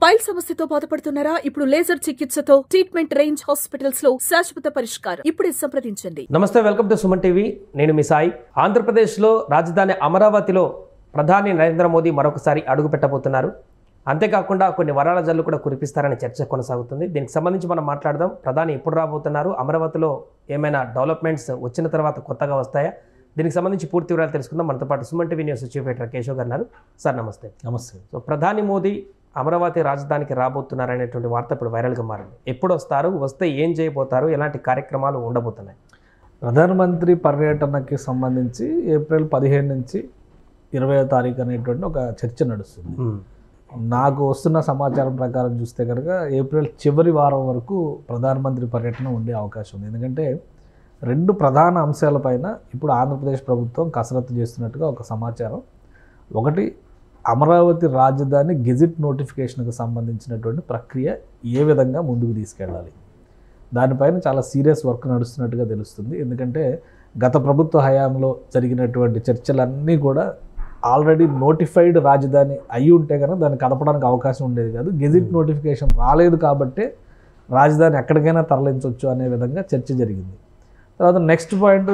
Pile సమస్యతో బాధపడుతున్నారా? ఇప్పుడు లేజర్ చికిత్సతో ట్రీట్మెంట్ రేంజ్ హాస్పిటల్స్ లో శాశ్వత పరిష్కారం. ఇప్పుడే సంప్రదించండి. నమస్తే, వెల్కమ్ టు సుమన్ టీవీ. నేను మీ సాయి. ఆంధ్రప్రదేశ్లో రాజధాని అమరావతిలో ప్రధాని నరేంద్ర మోదీ మరొకసారి అడుగు పెట్టబోతున్నారు. అంతేకాకుండా కొన్ని వరాల జల్లు కూడా కురిపిస్తారనే చర్చ కొనసాగుతుంది. దీనికి సంబంధించి మనం మాట్లాడదాం. ప్రధాని ఎప్పుడు రాబోతున్నారు, అమరావతిలో ఏమైనా డెవలప్మెంట్స్ వచ్చిన తర్వాత కొత్తగా వస్తాయా, దీనికి సంబంధించి పూర్తి వివరాలు తెలుసుకుందాం. మనతో పాటు Suman TV news chief editor Keshav గారు ఉన్నారు. సార్ నమస్తే. నమస్తే. సో ప్రధాని మోదీ అమరావతి రాజధానికి రాబోతున్నారు అనేటువంటి వార్త ఇప్పుడు వైరల్గా మారింది. ఎప్పుడు వస్తారు, వస్తే ఏం చేయబోతారు, ఎలాంటి కార్యక్రమాలు ఉండబోతున్నాయి? ప్రధానమంత్రి పర్యటనకి సంబంధించి ఏప్రిల్ 15 నుంచి 20వ తారీఖు అనేటువంటి ఒక చర్చ నడుస్తుంది. నాకు వస్తున్న సమాచారం ప్రకారం చూస్తే కనుక ఏప్రిల్ చివరి వారం వరకు ప్రధానమంత్రి పర్యటన ఉండే అవకాశం ఉంది. ఎందుకంటే రెండు ప్రధాన అంశాలపైన ఇప్పుడు ఆంధ్రప్రదేశ్ ప్రభుత్వం కసరత్తు చేస్తున్నట్టుగా ఒక సమాచారం. ఒకటి, అమరావతి రాజధాని గెజిట్ నోటిఫికేషన్కి సంబంధించినటువంటి ప్రక్రియ ఏ విధంగా ముందుకు తీసుకెళ్ళాలి, దానిపైన చాలా సీరియస్ వర్క్ నడుస్తున్నట్టుగా తెలుస్తుంది. ఎందుకంటే గత ప్రభుత్వ హయాంలో జరిగినటువంటి చర్చలన్నీ కూడా ఆల్రెడీ నోటిఫైడ్ రాజధాని అయి ఉంటే కనుక దాన్ని కదపడానికి అవకాశం ఉండేది కాదు. గెజిట్ నోటిఫికేషన్ రాలేదు కాబట్టే రాజధాని ఎక్కడికైనా తరలించవచ్చు అనే విధంగా చర్చ జరిగింది. తర్వాత నెక్స్ట్ పాయింట్,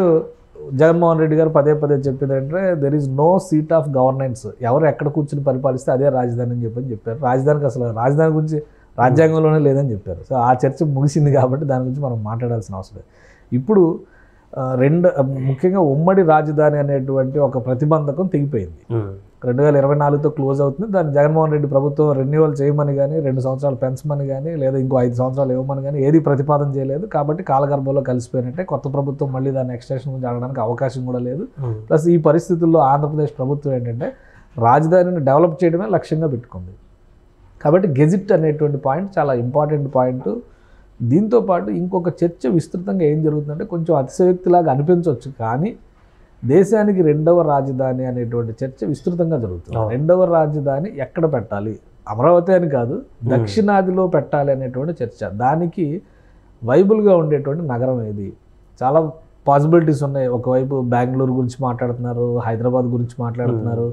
జగన్మోహన్ రెడ్డి గారు పదే పదే చెప్పింది ఏంటంటే there is no seat of governance, ఎవరు ఎక్కడ కూర్చుని పరిపాలిస్తే అదే రాజధాని అని చెప్పారు. రాజధానికి అసలు రాజధాని గురించి రాజ్యాంగంలోనే లేదని చెప్పారు. సో ఆ చర్చ ముగిసింది కాబట్టి దాని గురించి మనం మాట్లాడాల్సిన అవసరం లేదు. ఇప్పుడు ముఖ్యంగా ఉమ్మడి రాజధాని అనేటువంటి ఒక ప్రతిబంధకం తెగిపోయింది. 2024తో క్లోజ్ అవుతుంది. దాన్ని జగన్మోహన్ రెడ్డి ప్రభుత్వం రెన్యువల్ చేయమని కానీ, 2 సంవత్సరాలు పెంచమని కానీ, లేదా ఇంకో 5 సంవత్సరాలు ఇవ్వమని కానీ ఏది ప్రతిపాదన చేయలేదు. కాబట్టి కాలగర్భంలో కలిసిపోయినట్టే. కొత్త ప్రభుత్వం మళ్ళీ దాన్ని ఎక్స్టెన్షన్ గురించి అడగడానికి అవకాశం కూడా లేదు. ప్లస్ ఈ పరిస్థితుల్లో ఆంధ్రప్రదేశ్ ప్రభుత్వం ఏంటంటే రాజధానిని డెవలప్ చేయడమే లక్ష్యంగా పెట్టుకుంది. కాబట్టి గెజిట్ అనేటువంటి పాయింట్ చాలా ఇంపార్టెంట్ పాయింట్. దీంతోపాటు ఇంకొక చర్చ విస్తృతంగా ఏం జరుగుతుందంటే, కొంచెం అతిశయోక్తిలాగా అనిపించవచ్చు కానీ దేశానికి రెండవ రాజధాని అనేటువంటి చర్చ విస్తృతంగా జరుగుతుంది. రెండవ రాజధాని ఎక్కడ పెట్టాలి, అమరావతి అని కాదు, దక్షిణాదిలో పెట్టాలి అనేటువంటి చర్చ. దానికి వైబుల్గా ఉండేటువంటి నగరం ఏది? చాలా పాసిబిలిటీస్ ఉన్నాయి. ఒకవైపు బెంగళూరు గురించి మాట్లాడుతున్నారు, హైదరాబాద్ గురించి మాట్లాడుతున్నారు,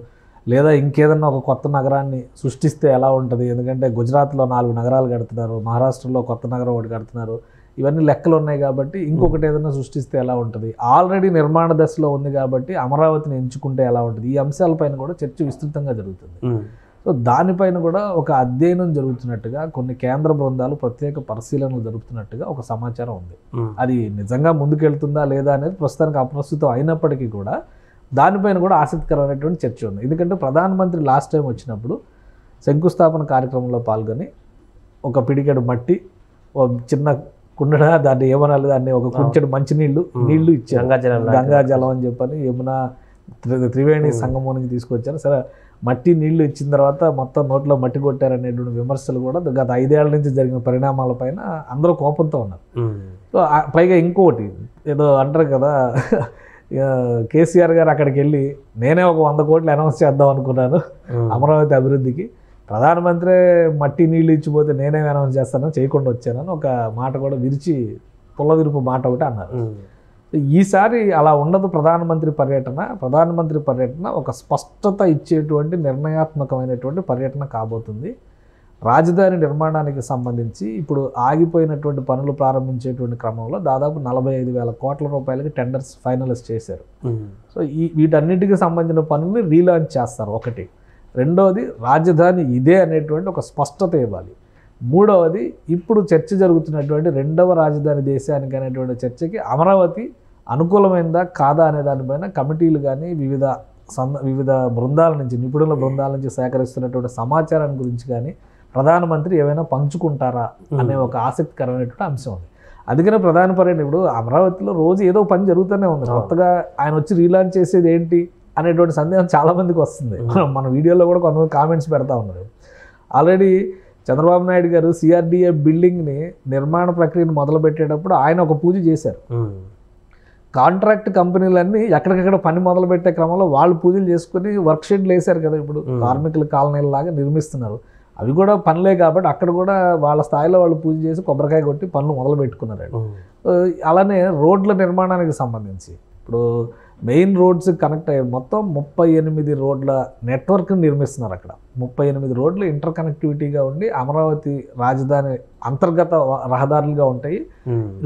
లేదా ఇంకేదన్నా ఒక కొత్త నగరాన్ని సృష్టిస్తే ఎలా ఉంటుంది. ఎందుకంటే గుజరాత్లో 4 నగరాలు కడుతున్నారు, మహారాష్ట్రలో కొత్త నగరం ఒకటి కడుతున్నారు. ఇవన్నీ లెక్కలు ఉన్నాయి కాబట్టి ఇంకొకటి ఏదైనా సృష్టిస్తే ఎలా ఉంటుంది. ఆల్రెడీ నిర్మాణ దశలో ఉంది కాబట్టి అమరావతిని ఎంచుకుంటే ఎలా ఉంటుంది. ఈ అంశాలపైన కూడా చర్చ విస్తృతంగా జరుగుతుంది. సో దానిపైన కూడా ఒక అధ్యయనం జరుగుతున్నట్టుగా, కొన్ని కేంద్ర బృందాలు ప్రత్యేక పరిశీలనలు జరుపుతున్నట్టుగా ఒక సమాచారం ఉంది. అది నిజంగా ముందుకెళ్తుందా లేదా అనేది ప్రస్తుతానికి అప్రస్తుతం అయినప్పటికీ కూడా దానిపైన కూడా ఆసక్తికరమైనటువంటి చర్చ ఉంది. ఎందుకంటే ప్రధానమంత్రి లాస్ట్ టైం వచ్చినప్పుడు శంకుస్థాపన కార్యక్రమంలో పాల్గొని ఒక పిడికెడు మట్టి, ఒక చిన్న కుండడ, దాన్ని ఏమనాలి, దాన్ని ఒక కొంచెడు నీళ్లు ఇచ్చారు, గంగాజలం అని చెప్పని యమున త్రివేణి సంగమానికి తీసుకొచ్చారు. సరే, మట్టి నీళ్లు ఇచ్చిన తర్వాత మొత్తం నోట్లో మట్టి కొట్టారనేటువంటి విమర్శలు కూడా గత 5 ఏళ్ల నుంచి జరిగిన పరిణామాలపైన అందరూ కోపంతో ఉన్నారు. సో పైగా ఇంకోటి ఏదో అంటారు కదా, కేసీఆర్ గారు అక్కడికి వెళ్ళి నేనే ఒక 100 కోట్లు అనౌన్స్ చేద్దాం అనుకున్నాను అమరావతి అభివృద్ధికి, ప్రధానమంత్రి మట్టి నీళ్ళు ఇచ్చిపోతే నేనే అనౌన్స్ చేస్తాను, చేయకుండా వచ్చానని ఒక మాట కూడా పుల్లవిరుపు మాట ఒకటి అన్నారు. ఈసారి అలా ఉండదు. ప్రధానమంత్రి పర్యటన ఒక స్పష్టత ఇచ్చేటువంటి నిర్ణయాత్మకమైనటువంటి పర్యటన కాబోతుంది. రాజధాని నిర్మాణానికి సంబంధించి ఇప్పుడు ఆగిపోయినటువంటి పనులు ప్రారంభించేటువంటి క్రమంలో దాదాపు 45,000 కోట్ల రూపాయలకి టెండర్స్ ఫైనలైజ్ చేశారు. సో వీటన్నిటికి సంబంధించిన పనుల్ని రీలాంచ్ చేస్తారు. ఒకటి. రెండవది, రాజధాని ఇదే అనేటువంటి ఒక స్పష్టత ఇవ్వాలి. మూడవది, ఇప్పుడు చర్చ జరుగుతున్నటువంటి రెండవ రాజధాని దేశానికి అనేటువంటి చర్చకి అమరావతి అనుకూలమైందా కాదా అనే దానిపైన కమిటీలు కానీ వివిధ బృందాల నుంచి, నిపుణుల బృందాల నుంచి సేకరిస్తున్నటువంటి సమాచారాన్ని గురించి కానీ ప్రధానమంత్రి ఏమైనా పంచుకుంటారా అనే ఒక ఆసక్తికరమైనటువంటి అంశం ఉంది. అందుకనే ప్రధాన పర్యటన ఇప్పుడు అమరావతిలో రోజు ఏదో పని జరుగుతూనే ఉంది. కొత్తగా ఆయన వచ్చి రీలాంచ్ చేసేది ఏంటి అనేటువంటి సందేహం చాలామందికి వస్తుంది. మన వీడియోలో కూడా కొంతమంది కామెంట్స్ పెడతా ఉన్నారు. ఆల్రెడీ చంద్రబాబు నాయుడు గారు సిఆర్డిఏ బిల్డింగ్ని నిర్మాణ ప్రక్రియను మొదలుపెట్టేటప్పుడు ఆయన ఒక పూజ చేశారు. కాంట్రాక్ట్ కంపెనీలన్నీ ఎక్కడికక్కడ పని మొదలుపెట్టే క్రమంలో వాళ్ళు పూజలు చేసుకుని వర్క్ షెడ్లు వేశారు కదా. ఇప్పుడు కార్మికుల కాలనీలాగా నిర్మిస్తున్నారు. అవి కూడా పనులే కాబట్టి అక్కడ కూడా వాళ్ళ స్థాయిలో వాళ్ళు పూజ చేసి కొబ్బరికాయ కొట్టి పనులు మొదలు పెట్టుకున్నారు. అలానే రోడ్ల నిర్మాణానికి సంబంధించి ఇప్పుడు మెయిన్ రోడ్స్ కనెక్ట్ అయ్యే మొత్తం 38 రోడ్ల నెట్వర్క్ నిర్మిస్తున్నారు అక్కడ. 38 రోడ్లు ఇంటర్ కనెక్టివిటీగా ఉండి అమరావతి రాజధాని అంతర్గత రహదారులుగా ఉంటాయి.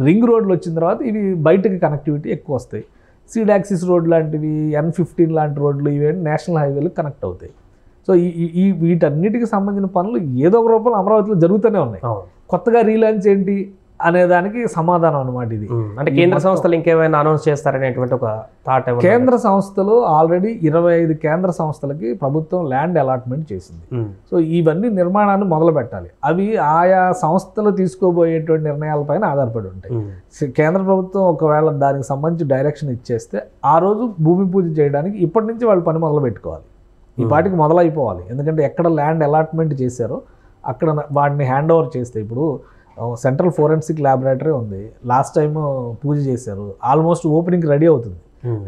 రింగ్ రోడ్లు వచ్చిన తర్వాత ఇవి బయటకి కనెక్టివిటీ ఎక్కువ వస్తాయి. సీడ్ యాక్సిస్ రోడ్ లాంటివి, N15 లాంటి రోడ్లు ఇవేంటి నేషనల్ హైవేలు కనెక్ట్ అవుతాయి. సో ఈ వీటన్నిటికి సంబంధించిన పనులు ఏదో ఒక రూపంలో అమరావతిలో జరుగుతూనే ఉన్నాయి. కొత్తగా రీలాంచ్ ఏంటి అనే దానికి సమాధానం అనమాట ఇది. అంటే కేంద్ర సంస్థలు ఇంకేమైనా అనౌన్స్ చేస్తారనేటువంటి ఒక థాట్. కేంద్ర సంస్థలు ఆల్రెడీ 25 కేంద్ర సంస్థలకి ప్రభుత్వం ల్యాండ్ అలాట్మెంట్ చేసింది. సో ఇవన్నీ నిర్మాణాన్ని మొదలు పెట్టాలి. అవి ఆయా సంస్థలు తీసుకోబోయేటువంటి నిర్ణయాలపైన ఆధారపడి ఉంటాయి. కేంద్ర ప్రభుత్వం ఒకవేళ దానికి సంబంధించి డైరెక్షన్ ఇచ్చేస్తే ఆ రోజు భూమి పూజ చేయడానికి ఇప్పటి నుంచి వాళ్ళు పని మొదలు పెట్టుకోవాలి. ఈ పాటికి మొదలైపోవాలి. ఎందుకంటే ఎక్కడ ల్యాండ్ అలాట్మెంట్ చేశారో అక్కడ వాటిని హ్యాండ్ ఓవర్ చేస్తే, ఇప్పుడు సెంట్రల్ ఫోరెన్సిక్ ల్యాబొరేటరీ ఉంది, లాస్ట్ టైం పూజ చేశారు, ఆల్మోస్ట్ ఓపెనింగ్ రెడీ అవుతుంది.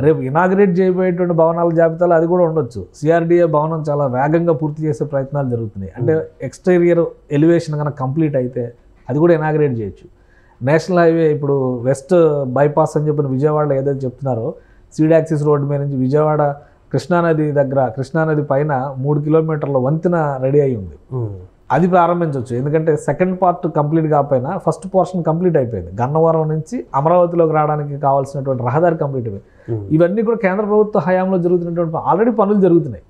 రేపు ఇనాగ్రేట్ చేయబోయేటువంటి భవనాల జాబితాలో అది కూడా ఉండొచ్చు. సిఆర్డిఏ భవనం చాలా వేగంగా పూర్తి చేసే ప్రయత్నాలు జరుగుతున్నాయి. అంటే ఎక్స్టీరియర్ ఎలివేషన్ కనుక కంప్లీట్ అయితే అది కూడా ఇనాగ్రేట్ చేయొచ్చు. నేషనల్ హైవే ఇప్పుడు వెస్ట్ బైపాస్ అని చెప్పిన విజయవాడలో ఏదైతే చెప్తున్నారో, సీడ్ యాక్సిస్ రోడ్డు మీద నుంచి విజయవాడ కృష్ణానది దగ్గర, కృష్ణానది పైన 3 కిలోమీటర్ల వంతెన రెడీ అయి ఉంది. అది ప్రారంభించవచ్చు. ఎందుకంటే సెకండ్ పార్ట్ కంప్లీట్ కాకపోయినా ఫస్ట్ పోర్షన్ కంప్లీట్ అయిపోయింది. గన్నవరం నుంచి అమరావతిలోకి రావడానికి కావాల్సినటువంటి రహదారి కంప్లీట్ అయిపోయింది. ఇవన్నీ కూడా కేంద్ర ప్రభుత్వ హయాంలో జరుగుతున్నటువంటి ఆల్రెడీ పనులు జరుగుతున్నాయి.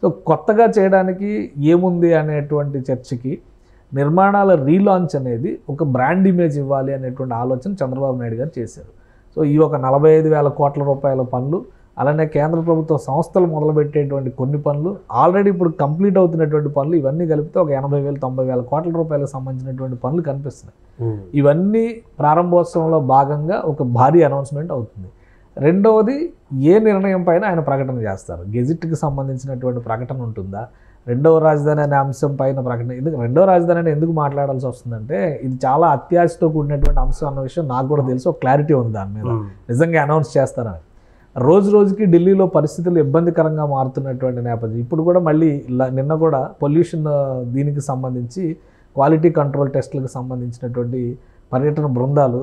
సో కొత్తగా చేయడానికి ఏముంది అనేటువంటి చర్చకి నిర్మాణాల రీలాంచ్ అనేది ఒక బ్రాండ్ ఇమేజ్ ఇవ్వాలి అనేటువంటి ఆలోచన చంద్రబాబు నాయుడు గారు చేశారు. సో ఈ ఒక 45,000 కోట్ల రూపాయల పనులు, అలానే కేంద్ర ప్రభుత్వ సంస్థలు మొదలుపెట్టేటువంటి కొన్ని పనులు, ఆల్రెడీ ఇప్పుడు కంప్లీట్ అవుతున్నటువంటి పనులు, ఇవన్నీ కలిపితే ఒక 80,000-90,000 కోట్ల రూపాయలకు సంబంధించినటువంటి పనులు కనిపిస్తున్నాయి. ఇవన్నీ ప్రారంభోత్సవంలో భాగంగా ఒక భారీ అనౌన్స్మెంట్ అవుతుంది. రెండవది, ఏ నిర్ణయం పైన ఆయన ప్రకటన చేస్తారు? గెజిట్కి సంబంధించినటువంటి ప్రకటన ఉంటుందా? రెండవ రాజధాని అనే అంశం పైన ప్రకటన. రెండవ రాజధాని అని ఎందుకు మాట్లాడాల్సి వస్తుందంటే, ఇది చాలా అత్యాశతో కూడినటువంటి అంశం అన్న విషయం నాకు కూడా తెలుసు. ఒక క్లారిటీ ఉంది దాని మీద, నిజంగా అనౌన్స్ చేస్తారని. రోజు రోజుకి ఢిల్లీలో పరిస్థితులు ఇబ్బందికరంగా మారుతున్నటువంటి నేపథ్యం. ఇప్పుడు కూడా మళ్ళీ నిన్న కూడా పొల్యూషన్ దీనికి సంబంధించి క్వాలిటీ కంట్రోల్ టెస్టులకు సంబంధించినటువంటి పర్యటన బృందాలు,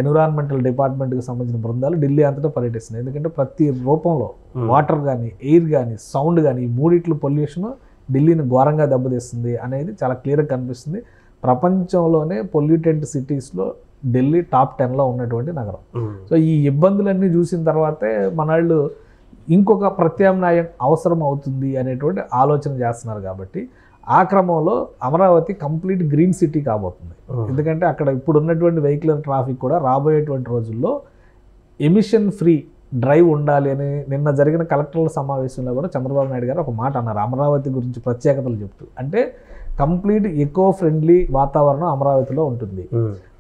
ఎన్విరాన్మెంటల్ డిపార్ట్మెంట్కి సంబంధించిన బృందాలు ఢిల్లీ అంతటా పర్యటిస్తున్నాయి. ఎందుకంటే ప్రతి రూపంలో వాటర్ కానీ, ఎయిర్ కానీ, సౌండ్ కానీ, ఈ మూడిట్లు పొల్యూషన్ ఢిల్లీని ఘోరంగా దెబ్బతీస్తుంది అనేది చాలా క్లియర్గా కనిపిస్తుంది. ప్రపంచంలోనే పొల్యూటెంట్ సిటీస్లో ఢిల్లీ టాప్ 10లో ఉన్నటువంటి నగరం. సో ఈ ఇబ్బందులన్నీ చూసిన తర్వాతే మనవాళ్ళు ఇంకొక ప్రత్యామ్నాయం అవసరం అవుతుంది అనేటువంటి ఆలోచన చేస్తున్నారు. కాబట్టి ఆ క్రమంలో అమరావతి కంప్లీట్ గ్రీన్ సిటీ కాబోతుంది. ఎందుకంటే అక్కడ ఇప్పుడు ఉన్నటువంటి వెహికులర్ ట్రాఫిక్ కూడా రాబోయేటువంటి రోజుల్లో ఎమిషన్ ఫ్రీ డ్రైవ్ ఉండాలి అని నిన్న జరిగిన కలెక్టర్ల సమావేశంలో కూడా చంద్రబాబు నాయుడు గారు ఒక మాట అన్నారు అమరావతి గురించి ప్రత్యేకతలు చెప్తూ. అంటే కంప్లీట్ ఎకో ఫ్రెండ్లీ వాతావరణం అమరావతిలో ఉంటుంది.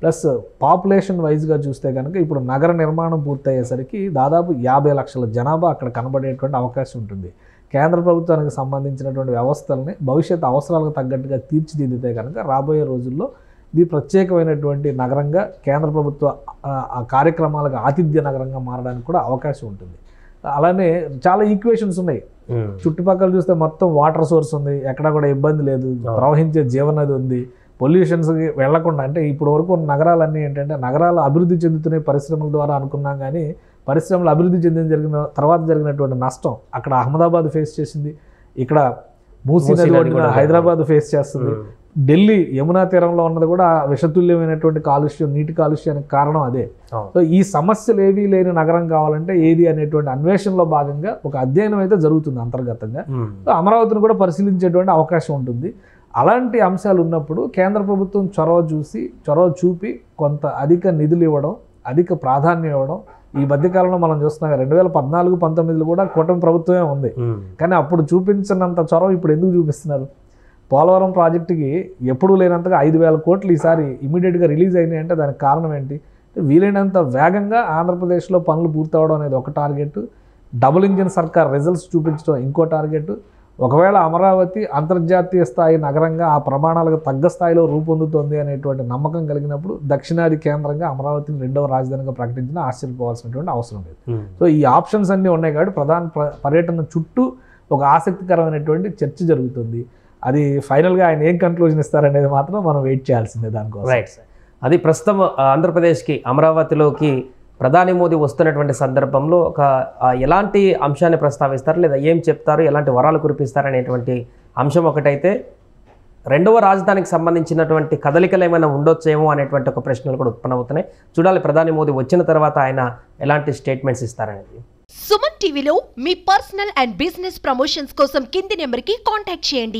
ప్లస్ పాపులేషన్ వైజ్గా చూస్తే కనుక ఇప్పుడు నగర నిర్మాణం పూర్తయ్యేసరికి దాదాపు 50 లక్షల జనాభా అక్కడ కనబడేటువంటి అవకాశం ఉంటుంది. కేంద్ర ప్రభుత్వానికి సంబంధించినటువంటి వ్యవస్థల్ని భవిష్యత్ అవసరాలకు తగ్గట్టుగా తీర్చిదిద్దితే కనుక రాబోయే రోజుల్లో ఇది ప్రత్యేకమైనటువంటి నగరంగా, కేంద్ర ప్రభుత్వ కార్యక్రమాలకు ఆతిథ్య నగరంగా మారడానికి కూడా అవకాశం ఉంటుంది. అలానే చాలా ఈక్వేషన్స్ ఉన్నాయి. చుట్టుపక్కల చూస్తే మొత్తం వాటర్ సోర్స్ ఉంది, ఎక్కడ కూడా ఇబ్బంది లేదు, ప్రవహించే జీవనది ఉంది, పొల్యూషన్స్కి వెళ్లకుండా. అంటే ఇప్పుడు వరకు నగరాలన్నీ ఏంటంటే నగరాలు అభివృద్ధి చెందుతున్నాయి పరిశ్రమల ద్వారా అనుకున్నాం, కానీ పరిశ్రమలు అభివృద్ధి జరిగిన తర్వాత జరిగినటువంటి నష్టం అక్కడ అహ్మదాబాద్ ఫేస్ చేసింది, ఇక్కడ మూసీ నది ఒడ్డున హైదరాబాద్ ఫేస్ చేస్తుంది. ఢిల్లీ యమునా తీరంలో ఉన్నది కూడా విషతుల్యమైనటువంటి కాలుష్యం, నీటి కాలుష్యానికి కారణం అదే. సో ఈ సమస్యలు ఏవీ లేని నగరం కావాలంటే ఏది అనేటువంటి అన్వేషణలో భాగంగా ఒక అధ్యయనం అయితే జరుగుతుంది అంతర్గతంగా. అమరావతిని కూడా పరిశీలించేటువంటి అవకాశం ఉంటుంది. అలాంటి అంశాలు ఉన్నప్పుడు కేంద్ర ప్రభుత్వం చొరవ చూపి కొంత అధిక నిధులు ఇవ్వడం, అధిక ప్రాధాన్యం ఇవ్వడం. ఈ మధ్యకాలంలో మనం చూస్తున్నాం 2014-19 కూడా కూటమి ప్రభుత్వమే ఉంది, కానీ అప్పుడు చూపించినంత చొరవ ఇప్పుడు ఎందుకు చూపిస్తున్నారు? పోలవరం ప్రాజెక్టుకి ఎప్పుడూ లేనంతగా 5,000 కోట్లు ఈసారి ఇమీడియట్గా రిలీజ్ అయినాయి. అంటే దానికి కారణం ఏంటి? వీలైనంత వేగంగా ఆంధ్రప్రదేశ్లో పనులు పూర్తవడం అనేది ఒక టార్గెట్, డబుల్ ఇంజిన్ సర్కార్ రిజల్ట్స్ చూపించడం ఇంకో టార్గెట్. ఒకవేళ అమరావతి అంతర్జాతీయ స్థాయి నగరంగా ఆ ప్రమాణాలకు తగ్గ స్థాయిలో రూపొందుతోంది అనేటువంటి నమ్మకం కలిగినప్పుడు దక్షిణాది కేంద్రంగా అమరావతిని రెండవ రాజధానిగా ప్రకటించిన ఆశ్చర్యపోవాల్సినటువంటి అవసరం లేదు. సో ఈ ఆప్షన్స్ అన్నీ ఉన్నాయి కాబట్టి ప్రధాన పర్యటన చుట్టూ ఒక ఆసక్తికరమైనటువంటి చర్చ జరుగుతుంది. అది ఫైనల్గా ఆయన ఏం కన్క్లూజన్ ఇస్తారనేది మాత్రం మనం వెయిట్ చేయాల్సిందే దానికోసం. రైట్. అది ప్రస్తుతం ఆంధ్రప్రదేశ్కి అమరావతిలోకి ప్రధాని మోదీ వస్తున్నటువంటి సందర్భంలో ఒక ఎలాంటి అంశాన్ని ప్రస్తావిస్తారు, లేదా ఏం చెప్తారు, ఎలాంటి వరాలు కురిపిస్తారు అనేటువంటి అంశం ఒకటైతే, రెండవ రాజధానికి సంబంధించినటువంటి కదలికలు ఏమైనా ఉండొచ్చేమో అనేటువంటి ఒక ప్రశ్నలు కూడా ఉత్పన్నమవుతున్నాయి. చూడాలి ప్రధాని మోదీ వచ్చిన తర్వాత ఆయన ఎలాంటి స్టేట్మెంట్స్ ఇస్తారనేది. సుమన్ టీవీలో మీ పర్సనల్ అండ్ బిజినెస్ ప్రమోషన్స్ కోసం కింది నెంబర్కి కాంటాక్ట్ చేయండి.